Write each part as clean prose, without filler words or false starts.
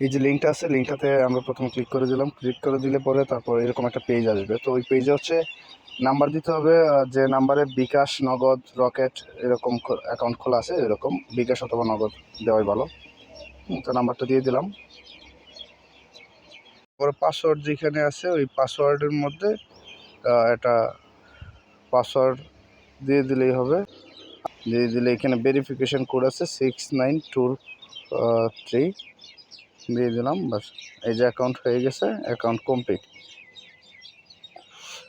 এই যে লিঙ্কটা আছে, লিঙ্কটাতে আমরা প্রথমে ক্লিক করে দিলাম। ক্লিক করে দিলে পরে তারপর এরকম একটা পেজ আসবে। তো ওই পেজে হচ্ছে নাম্বার দিতে হবে, যে নাম্বারে বিকাশ, নগদ, রকেট এরকম অ্যাকাউন্ট খোলা আছে, এরকম বিকাশ অথবা নগদ দেওয়াই ভালো। তো নাম্বারটা দিয়ে দিলাম। পরে পাসওয়ার্ড যেখানে আছে ওই পাসওয়ার্ডের মধ্যে একটা পাসওয়ার্ড দিয়ে দিলেই হবে। দিয়ে দিলে এখানে ভেরিফিকেশন কোড আছে 6923 দিয়ে দিলাম। বাস, এই যে অ্যাকাউন্ট হয়ে গেছে, অ্যাকাউন্ট কমপ্লিট।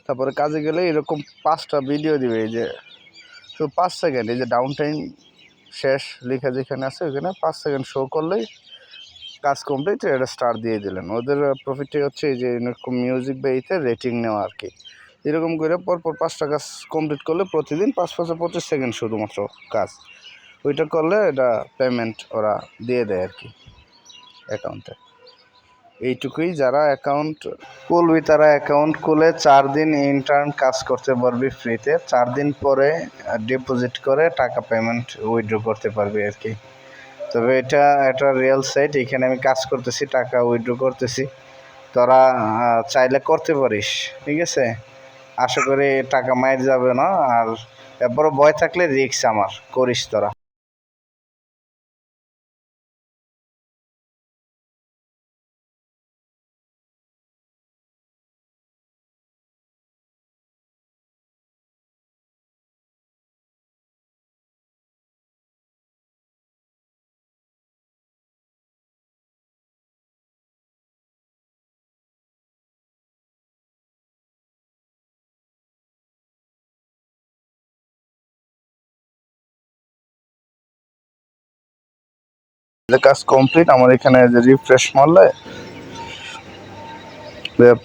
তারপরে কাজে গেলে এরকম 5টা ভিডিও দিবে, এই যে শুধু 5 সেকেন্ড, এই যে ডাউন টাইম শেষ লেখা যেখানে আছে ওইখানে 5 সেকেন্ড শো করলেই কাজ কমপ্লিট। এটা স্টার দিয়ে দিলেন। ওদের প্রফিটটাই হচ্ছে এই যে এরকম মিউজিক বা এইতে রেটিং নেওয়া আর কি। এরকম করে পরপর 5টা কাজ কমপ্লিট করলে প্রতিদিন 5-5-25 সেকেন্ড শুধুমাত্র কাজ, ওইটা করলে এটা পেমেন্ট ওরা দিয়ে দেয় আর কি অ্যাকাউন্টে। এইটুকুই। যারা অ্যাকাউন্ট খুলবি তারা অ্যাকাউন্ট খুলে 4 দিন ইন্টার্ন কাজ করতে পারবি ফ্রিতে। 4 দিন পরে ডিপোজিট করে টাকা পেমেন্ট উইথড্র করতে পারবি আর কি। তবে এটা একটা রিয়েল সাইট, এখানে আমি কাজ করতেছি, টাকা উইথড্র করতেছি। তোরা চাইলে করতে পারিস, ঠিক আছে। আশা করি টাকা মাইর যাবে না। আর এরপরও ভয় থাকলে রিস্ক আমার, করিস তোরা। কাজ কমপ্লিট। আমার এখানে যে রিফ্রেশ মারলে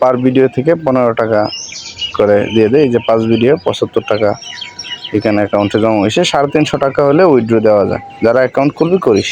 পার ভিডিও থেকে 15 টাকা করে দিয়ে দেয়। এই যে 5 ভিডিও 75 টাকা এখানে অ্যাকাউন্টে জমা হয়েছে। 350 টাকা হলে উইথড্র দেওয়া যায়। যারা অ্যাকাউন্ট খুলবি করিস।